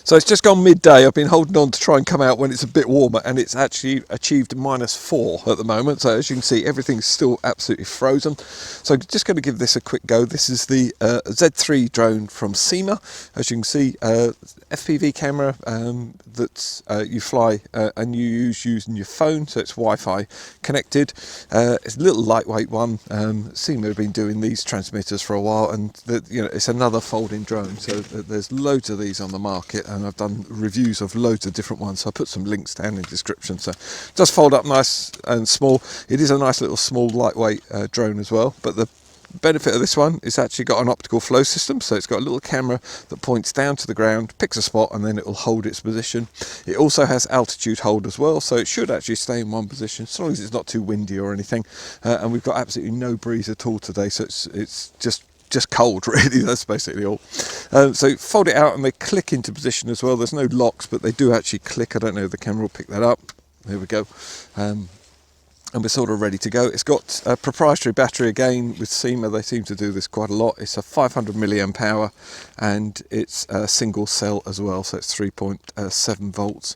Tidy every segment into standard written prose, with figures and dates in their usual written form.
So it's just gone midday. I've been holding on to try and come out when it's a bit warmer, and it's actually achieved -4 at the moment. So as you can see, everything's still absolutely frozen. So just going to give this a quick go. This is the Z3 drone from Syma. As you can see, FPV camera that you fly and you use using your phone, so it's Wi-Fi connected. It's a little lightweight one. Syma have been doing these transmitters for a while, and it's another folding drone. So there's loads of these on the market, and I've done reviews of loads of different ones, so I put some links down in the description. So it does fold up nice and small. It is a nice little small lightweight drone as well, but the benefit of this one is actually got an optical flow system, so it's got a little camera that points down to the ground, picks a spot, and then it will hold its position. It also has altitude hold as well, so it should actually stay in one position as long as it's not too windy or anything. And we've got absolutely no breeze at all today, so it's just cold, really. That's basically all. So fold it out and they click into position as well. There's no locks, but they do actually click. I don't know if the camera will pick that up. There we go. And we're sort of ready to go. It's got a proprietary battery again with Syma. They seem to do this quite a lot. It's a 500 milliamp hour, and it's a single cell as well, so it's 3.7 volts.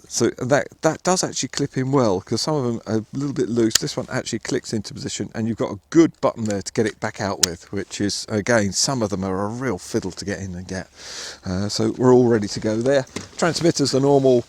So that does actually clip in well, because some of them are a little bit loose. This one actually clicks into position, and you've got a good button there to get it back out with, which is, again, some of them are a real fiddle to get in and get. So we're all ready to go there. Transmitter's the normal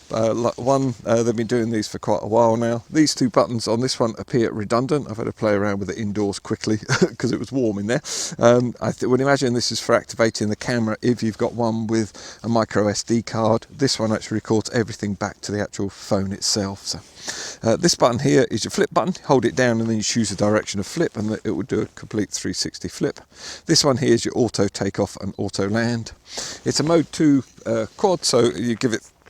one. They've been doing these for quite a while now. These two buttons on this one appear redundant. I've had to play around with it indoors quickly because it was warm in there. I would imagine this is for activating the camera if you've got one with a micro SD card. This one actually records everything back to the actual phone itself. So this button here is your flip button. Hold it down and then you choose the direction of flip, and it will do a complete 360 flip. This one here is your auto takeoff and auto land. It's a mode 2 quad, so you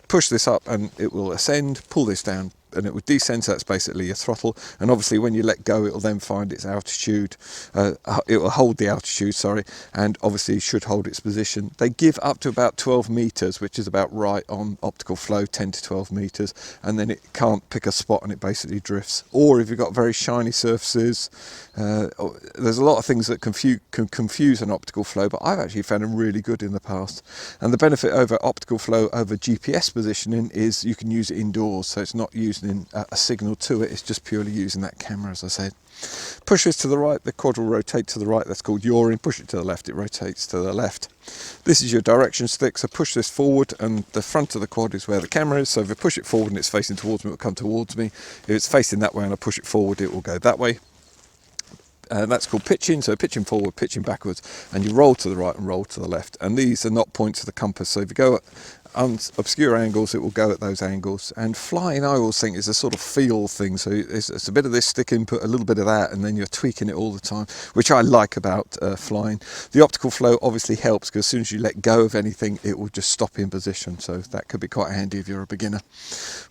push this up and it will ascend, pull this down and it will descend, so that's basically your throttle. And obviously when you let go, it will then find its altitude. It will hold the altitude, sorry, and obviously should hold its position. They give up to about 12 meters, which is about right on Optical Flow, 10 to 12 meters, and then it can't pick a spot and it basically drifts. Or if you've got very shiny surfaces, there's a lot of things that can confuse an Optical Flow, but I've actually found them really good in the past. And the benefit over Optical Flow over GPS positioning is you can use it indoors, so it's not using a signal to it, it's just purely using that camera, as I said. Push this to the right, the quad will rotate to the right, that's called yawing. Push it to the left, it rotates to the left. This is your direction stick, so push this forward and the front of the quad is where the camera is, so if I push it forward and it's facing towards me, it will come towards me. If it's facing that way and I push it forward, it will go that way. That's called pitching, so pitching forward, pitching backwards, and you roll to the right and roll to the left. And these are not points of the compass, so if you go at obscure angles, it will go at those angles. And flying, I always think, is a sort of feel thing, so it's a bit of this stick input, a little bit of that, and then you're tweaking it all the time, which I like about flying. The Optical Flow obviously helps, because as soon as you let go of anything, it will just stop in position, so that could be quite handy if you're a beginner.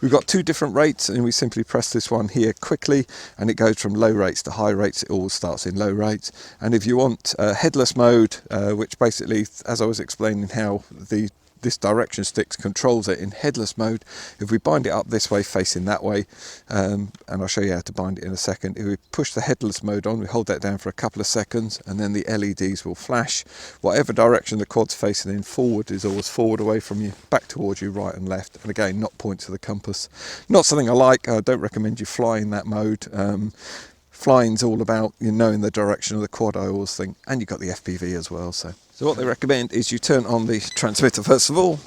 We've got 2 different rates, and we simply press this one here quickly, and it goes from low rates to high rates. It always starts in low rates. And if you want Headless Mode, which basically, as I was explaining how this direction stick controls it in headless mode, if we bind it up this way facing that way, and I'll show you how to bind it in a second. If we push the headless mode on, we hold that down for a couple of seconds, and then the LEDs will flash. Whatever direction the quad's facing in, forward is always forward away from you, back towards you, right and left, and again, not points of the compass. Not something I like. I don't recommend you fly in that mode. Flying's all about knowing the direction of the quad, I always think, and you've got the FPV as well. So what they recommend is you turn on the transmitter first of all,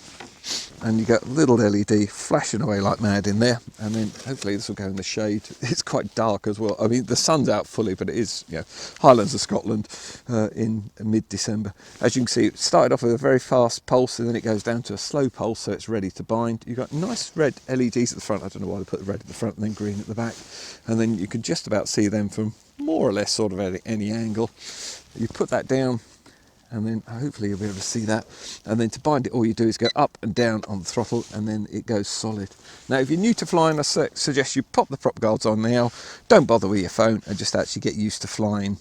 and you get a little LED flashing away like mad in there, and then hopefully this will go in the shade. It's quite dark as well. I mean, the sun's out fully, but it is, Highlands of Scotland in mid-December. As you can see, it started off with a very fast pulse, and then it goes down to a slow pulse, so it's ready to bind. You've got nice red LEDs at the front. I don't know why they put the red at the front and then green at the back, and then you can just about see them from more or less sort of at any angle. You put that down, and then hopefully you'll be able to see that. And then to bind it, all you do is go up and down on the throttle, and then it goes solid. Now, if you're new to flying, I suggest you pop the prop guards on now. Don't bother with your phone, and just actually get used to flying.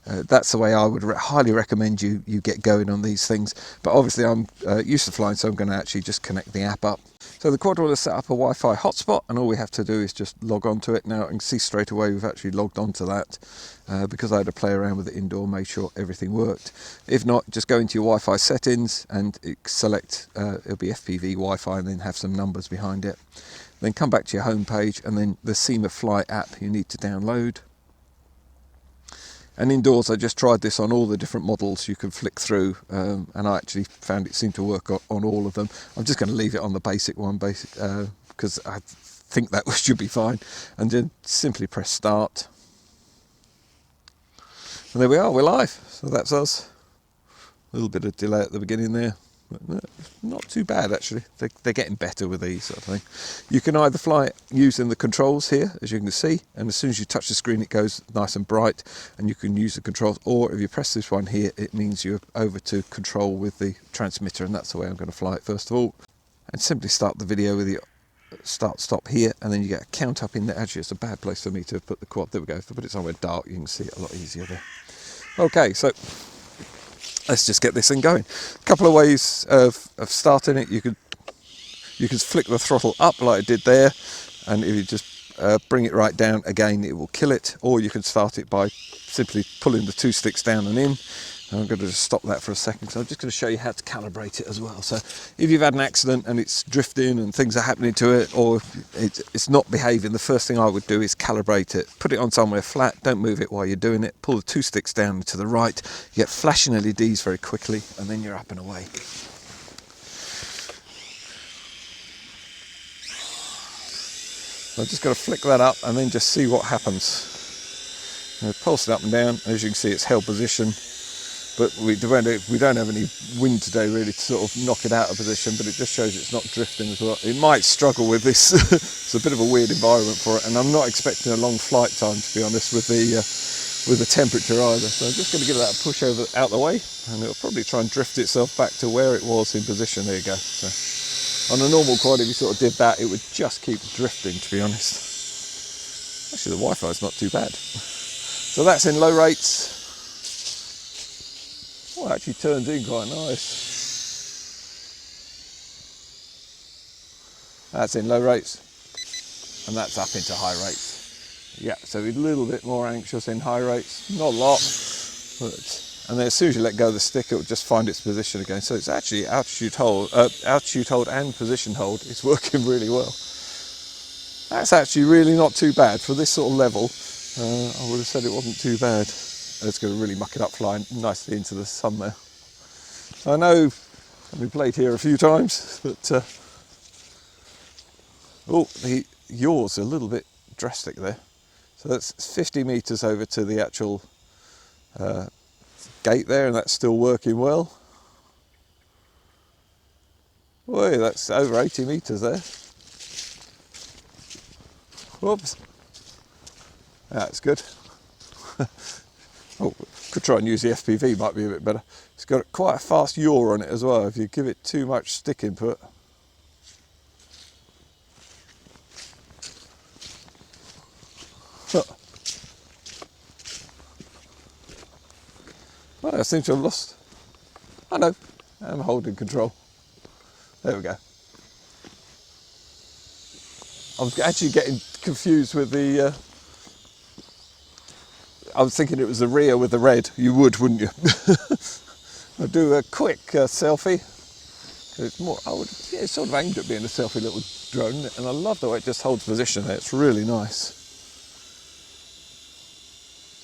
That's the way I would highly recommend you get going on these things. But obviously I'm used to flying, so I'm going to actually just connect the app up. So the quad will set up a Wi-Fi hotspot, and all we have to do is just log on to it. Now I can see straight away we've actually logged on to that because I had to play around with it indoor, made sure everything worked. If not, just go into your Wi-Fi settings and select, it'll be FPV Wi-Fi, and then have some numbers behind it. Then come back to your home page, and then the Syma Fly app you need to download. And indoors, I just tried this on all the different models you can flick through, and I actually found it seemed to work on all of them. I'm just going to leave it on the basic one, because I think that should be fine. And then simply press start. And there we are, we're live. So that's us. A little bit of delay at the beginning there. But not too bad actually. They're getting better with these sort of thing. You can either fly it using the controls here, as you can see, and as soon as you touch the screen it goes nice and bright, and you can use the controls, or if you press this one here it means you're over to control with the transmitter, and that's the way I'm going to fly it first of all. And simply start the video with the stop here, and then you get a count up in there. Actually it's a bad place for me to put the quad. There we go. If I put it somewhere dark you can see it a lot easier there. Okay, so let's just get this thing going. A couple of ways of starting it. You could flick the throttle up like I did there, and if you just bring it right down again it will kill it, or you can start it by simply pulling the two sticks down and in. And I'm going to just stop that for a second, so I'm just going to show you how to calibrate it as well. So if you've had an accident and it's drifting and things are happening to it, or it's not behaving, the first thing I would do is calibrate it. Put it on somewhere flat, don't move it while you're doing it, pull the two sticks down to the right, you get flashing LEDs very quickly, and then you're up and away. So I've just got to flick that up and then just see what happens. Pulse it up and down. As you can see it's held position. But we don't have any wind today really to sort of knock it out of position, but it just shows it's not drifting as well. It might struggle with this. It's a bit of a weird environment for it, and I'm not expecting a long flight time, to be honest, with the temperature either. So I'm just going to give that a push out the way, and it'll probably try and drift itself back to where it was in position. There you go. So on a normal quad, if you sort of did that, it would just keep drifting, to be honest. Actually, the Wi-Fi is not too bad. So that's in low rates. Oh, it actually turns in quite nice. That's in low rates, and that's up into high rates. Yeah, so we're a little bit more anxious in high rates, not a lot, and then as soon as you let go of the stick, it will just find its position again. So it's actually altitude hold and position hold. It's working really well. That's actually really not too bad for this sort of level. I would have said it wasn't too bad. It's going to really muck it up flying nicely into the sun there. I know I've been played here a few times, but the yaw's a little bit drastic there. So that's 50 metres over to the actual gate there, and that's still working well. Boy, that's over 80 metres there. Whoops. That's good. Oh, could try and use the FPV, might be a bit better. It's got quite a fast yaw on it as well, if you give it too much stick input. Well, I seem to have lost. I know, I'm holding control. There we go. I was actually getting confused with the I was thinking it was the rear with the red. You would, wouldn't you? I'll do a quick selfie. It's more, it's sort of aimed at being a selfie little drone, and I love the way it just holds position there. It's really nice.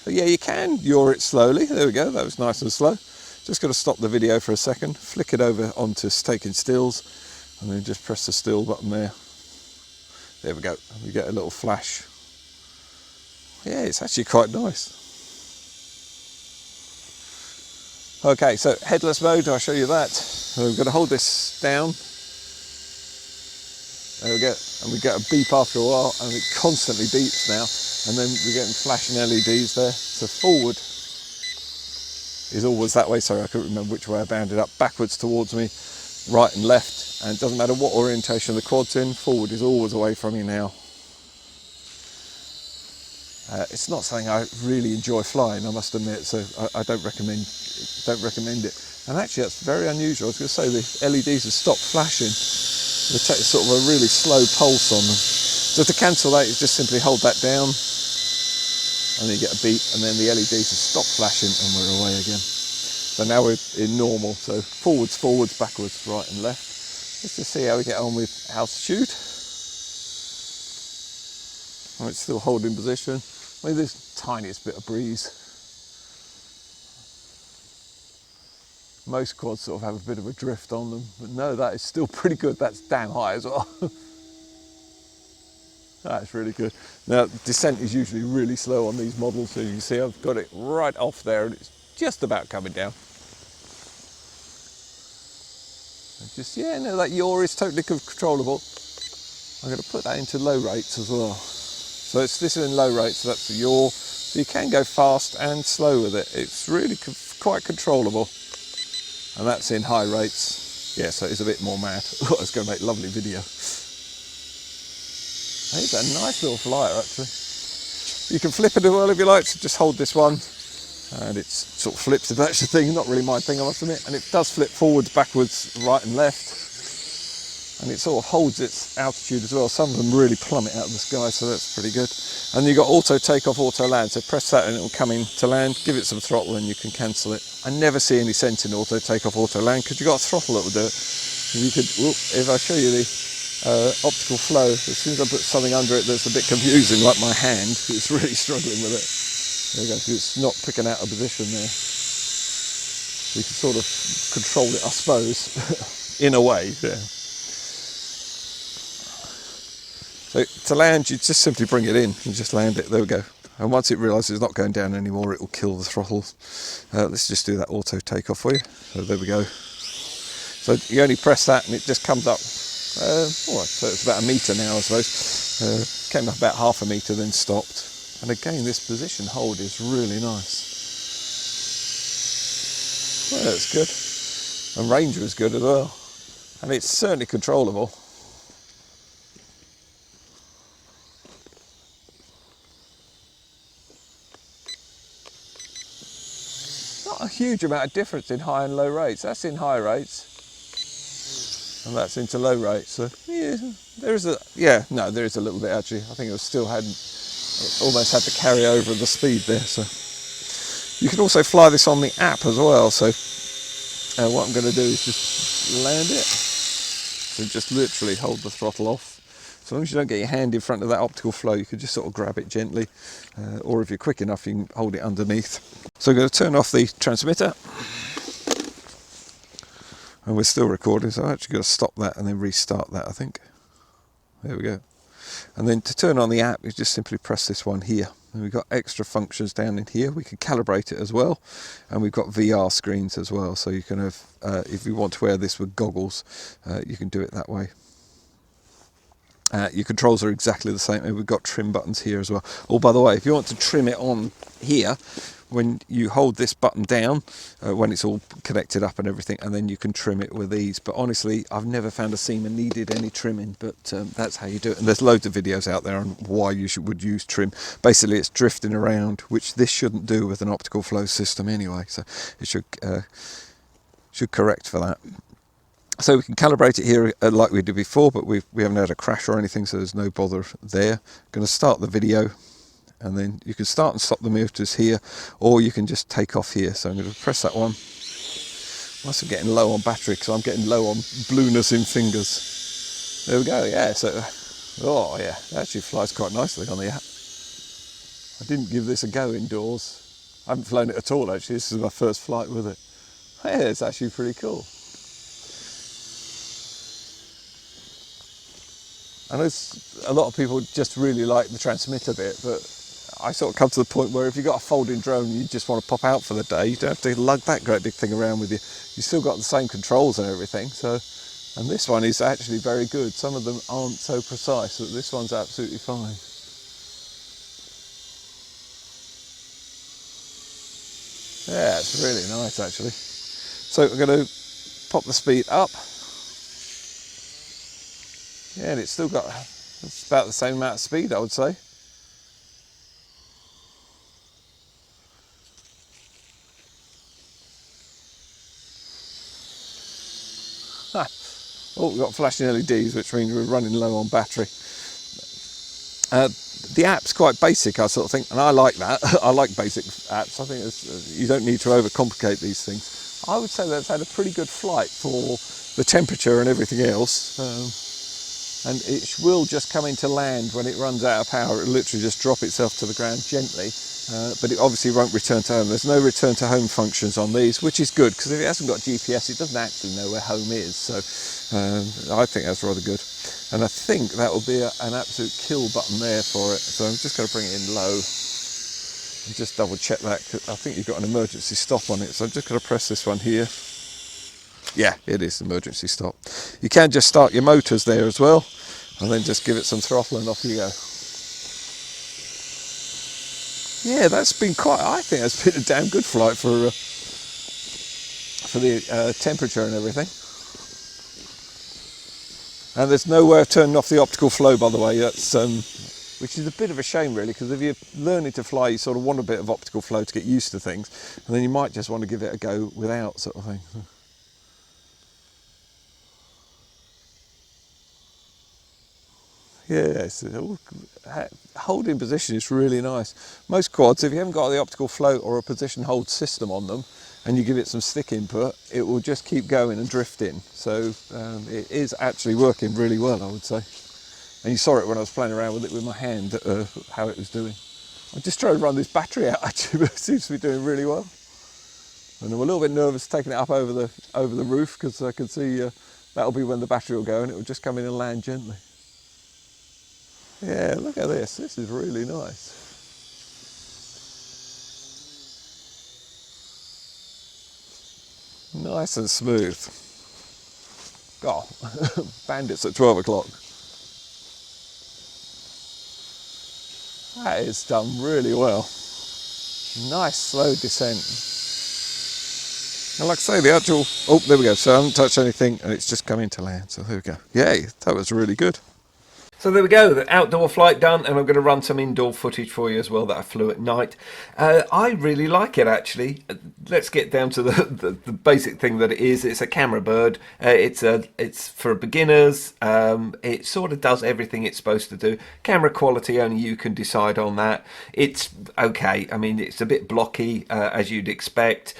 So yeah, you can yaw it slowly. There we go. That was nice and slow. Just got to stop the video for a second, flick it over onto taking stills, and then just press the still button there. There we go. We get a little flash. Yeah, it's actually quite nice. Okay, so headless mode, I'll show you that. So we've got to hold this down. There we go, and we get a beep after a while, and it constantly beeps now. And then we're getting flashing LEDs there. So forward is always that way. Sorry, I couldn't remember which way I bounded up. Backwards towards me, right and left. And it doesn't matter what orientation the quad's in, forward is always away from you now. It's not something I really enjoy flying, I must admit, so I don't recommend it. And actually that's very unusual. I was going to say the LEDs have stopped flashing. They take sort of a really slow pulse on them. So to cancel that, you just simply hold that down, and then you get a beep, and then the LEDs will stop flashing, and we're away again. So now we're in normal, so forwards, backwards, right and left. Let's just see how we get on with altitude. Oh, it's still holding position. Maybe this tiniest bit of breeze. Most quads sort of have a bit of a drift on them, but no, that is still pretty good. That's damn high as well. That's really good. Now, descent is usually really slow on these models, so you can see I've got it right off there and it's just about coming down. Just, yeah, no, that yaw is totally controllable. I'm going to put that into low rates as well. So this is in low rates, so that's the yaw. So you can go fast and slow with it. It's really quite controllable. And that's in high rates. Yeah, so it's a bit more mad. It's going to make lovely video. It's a nice little flyer, actually. You can flip it as well if you like, so just hold this one. And it sort of flips, if that's your thing. Not really my thing, I must admit. And it does flip forwards, backwards, right and left. And it sort of holds its altitude as well. Some of them really plummet out of the sky, so that's pretty good. And you've got auto takeoff, auto land. So press that and it will come in to land. Give it some throttle and you can cancel it. I never see any sense in auto takeoff, auto land, because you've got a throttle that will do it. You could, if I show you the optical flow, as soon as I put something under it that's a bit confusing, like my hand, it's really struggling with it. There you go, so it's not picking out a position there. So you can sort of control it, I suppose, in a way. Yeah. So to land, you just simply bring it in and just land it. There we go. And once it realises it's not going down anymore, it will kill the throttle. Let's just do that auto takeoff for you. So there we go. So you only press that and it just comes up. So it's about a metre now, I suppose. Came up about half a metre, then stopped. And again, this position hold is really nice. Well, that's good. And Ranger is good as well. And it's certainly controllable. Not a huge amount of difference in high and low rates. That's in high rates. And that's into low rates. So yeah, there is a little bit actually. I think it almost had to carry over the speed there. So you can also fly this on the app as well. So what I'm going to do is just land it. So just literally hold the throttle off. So long as you don't get your hand in front of that optical flow, you can just sort of grab it gently. Or if you're quick enough, you can hold it underneath. So I'm going to turn off the transmitter. And we're still recording, so I'm actually going to stop that and then restart that, I think. There we go. And then to turn on the app, you just simply press this one here. And we've got extra functions down in here. We can calibrate it as well. And we've got VR screens as well. So you can have, if you want to wear this with goggles, you can do it that way. Your controls are exactly the same. And we've got trim buttons here as well. Oh, by the way, if you want to trim it on here, when you hold this button down, when it's all connected up and everything, and then you can trim it with these. But honestly, I've never found a Syma needed any trimming, but that's how you do it. And there's loads of videos out there on why you would use trim. Basically, it's drifting around, which this shouldn't do with an optical flow system anyway. So it should correct for that. So we can calibrate it here like we did before, but we haven't had a crash or anything, so there's no bother there. Going to start the video. And then you can start and stop the motors here, or you can just take off here. So I'm going to press that one. Must be getting low on battery because I'm getting low on blueness in fingers. There we go. Yeah. So, oh yeah, it actually flies quite nicely on the app. I didn't give this a go indoors. I haven't flown it at all actually. This is my first flight with it. Yeah, it's actually pretty cool. I know a lot of people just really like the transmitter bit, but I sort of come to the point where if you've got a folding drone and you just want to pop out for the day, you don't have to lug that great big thing around with you. You've still got the same controls and everything. So, and this one is actually very good. Some of them aren't so precise, but this one's absolutely fine. Yeah, it's really nice actually. So we're going to pop the speed up. Yeah, and it's still got, it's about the same amount of speed, I would say. Oh, we've got flashing LEDs, which means we're running low on battery. The app's quite basic, I sort of think, and I like that. I like basic apps. I think you don't need to overcomplicate these things. I would say that's had a pretty good flight for the temperature and everything else. And it will just come into land when it runs out of power. It'll literally just drop itself to the ground gently, but it obviously won't return to home. There's no return to home functions on these, which is good, because if it hasn't got GPS, it doesn't actually know where home is. So I think that's rather good. And I think that will be an absolute kill button there for it. So I'm just going to bring it in low and just double check that, 'cause I think you've got an emergency stop on it. So I'm just going to press this one here. Yeah, it is emergency stop. You can just start your motors there as well, and then just give it some throttle and off you go. Yeah, that's been I think that's been a damn good flight for the temperature and everything. And there's no way of turning off the optical flow, by the way. That's which is a bit of a shame, really, because if you're learning to fly, you sort of want a bit of optical flow to get used to things, and then you might just want to give it a go without, sort of thing. Yes, holding position is really nice. Most quads, if you haven't got the optical flow or a position hold system on them, and you give it some stick input, it will just keep going and drift in. So it is actually working really well, I would say. And you saw it when I was playing around with it with my hand, how it was doing. I'm just trying to run this battery out, actually, but it seems to be doing really well. And I'm a little bit nervous taking it up over the roof, because I can see that'll be when the battery will go, and it will just come in and land gently. Yeah, look at this. This is really nice. Nice and smooth. Oh, bandits at 12 o'clock. That is done really well. Nice slow descent. And like I say, the actual... Oh, there we go. So I haven't touched anything, and it's just come into land. So there we go. Yay, that was really good. So there we go, the outdoor flight done, and I'm going to run some indoor footage for you as well that I flew at night. I really like it, actually. Let's get down to the basic thing that it is. It's a camera bird. It's for beginners. It sort of does everything it's supposed to do. Camera quality, only you can decide on that. It's okay. I mean, it's a bit blocky, as you'd expect,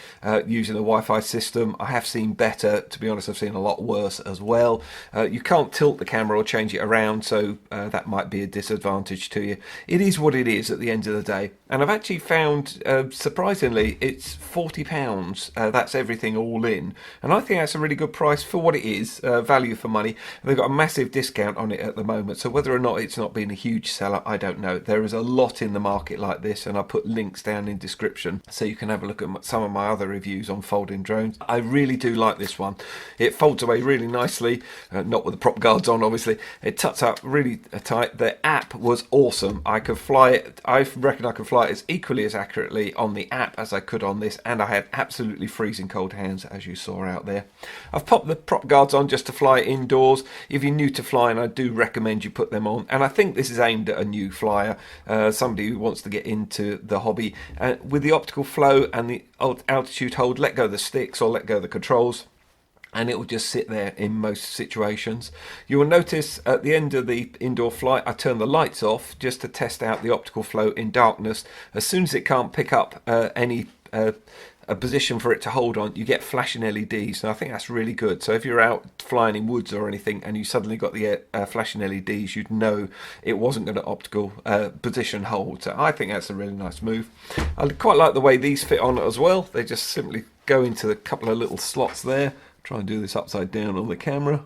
using a Wi-Fi system. I have seen better. To be honest, I've seen a lot worse as well. You can't tilt the camera or change it around, so that might be a disadvantage to you. It is what it is at the end of the day. And I've actually found, surprisingly, it's £40. That's everything all in. And I think that's a really good price for what it is, value for money. They've got a massive discount on it at the moment. So whether or not it's not been a huge seller, I don't know. There is a lot in the market like this, and I'll put links down in description so you can have a look at some of my other reviews on folding drones. I really do like this one. It folds away really nicely, not with the prop guards on, obviously. It tucks up really tight. The app was awesome. I could fly it. I reckon I could fly it as equally as accurately on the app as I could on this, and I had absolutely freezing cold hands, as you saw out there. I've popped the prop guards on just to fly indoors. If you're new to flying, I do recommend you put them on, and I think this is aimed at a new flyer, somebody who wants to get into the hobby. With the optical flow and the altitude hold, let go of the sticks or let go of the controls, and it will just sit there in most situations. You will notice at the end of the indoor flight, I turn the lights off just to test out the optical flow in darkness. As soon as it can't pick up any a position for it to hold on, you get flashing LEDs, and I think that's really good. So if you're out flying in woods or anything and you suddenly got the flashing LEDs, you'd know it wasn't going to optical position hold. So I think that's a really nice move. I quite like the way these fit on as well. They just simply go into a couple of little slots there. Try and do this upside down on the camera.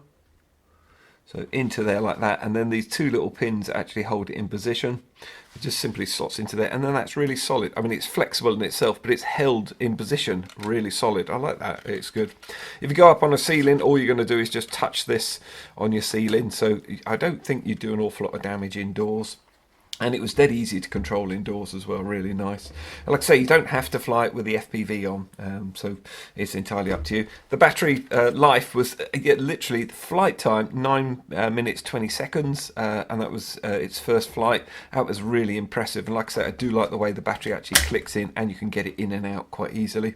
So into there like that, and then these two little pins actually hold it in position. It just simply slots into there, and then that's really solid. I mean, it's flexible in itself, but it's held in position really solid. I like that, it's good. If you go up on a ceiling, all you're going to do is just touch this on your ceiling, so I don't think you do an awful lot of damage indoors. And it was dead easy to control indoors as well, really nice. And like I say, you don't have to fly it with the FPV on, so it's entirely up to you. The battery life was literally the flight time, 9 minutes 20 seconds, and that was its first flight. That was really impressive. And like I say, I do like the way the battery actually clicks in, and you can get it in and out quite easily.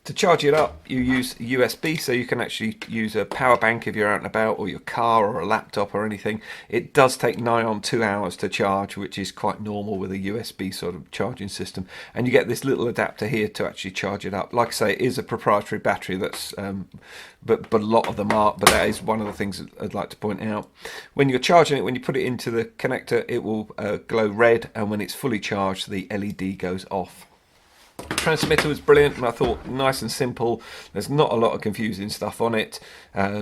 To charge it up, you use USB, so you can actually use a power bank if you're out and about, or your car or a laptop or anything. It does take nigh on 2 hours to charge, which is quite normal with a USB sort of charging system. And you get this little adapter here to actually charge it up. Like I say, it is a proprietary battery, that's but a lot of them are, but that is one of the things I'd like to point out. When you're charging it, when you put it into the connector, it will glow red, and when it's fully charged, the LED goes off. Transmitter was brilliant, and I thought nice and simple. There's not a lot of confusing stuff on it,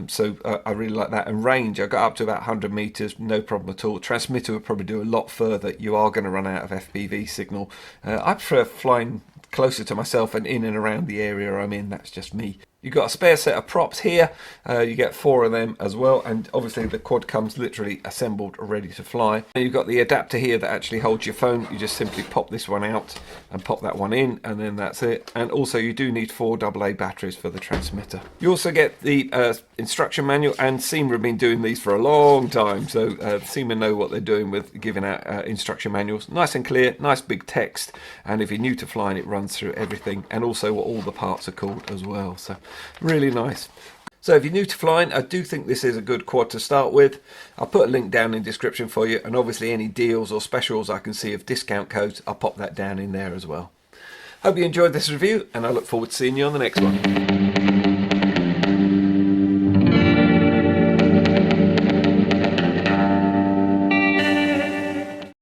so I really like that. And range, I got up to about 100 meters, no problem at all. Transmitter would probably do a lot further. You are going to run out of FPV signal. I prefer flying closer to myself and in and around the area I'm in. That's just me. You've got a spare set of props here. You get 4 of them as well, and obviously the quad comes literally assembled, ready to fly. And you've got the adapter here that actually holds your phone. You just simply pop this one out and pop that one in, and then that's it. And also you do need 4 AA batteries for the transmitter. You also get the instruction manual, and Syma have been doing these for a long time, so Syma know what they're doing with giving out instruction manuals. Nice and clear, nice big text, and if you're new to flying, it runs through everything, and also what all the parts are called as well. So really nice. So if you're new to flying, I do think this is a good quad to start with. I'll put a link down in the description for you, and obviously any deals or specials I can see of discount codes, I'll pop that down in there as well. Hope you enjoyed this review, and I look forward to seeing you on the next one.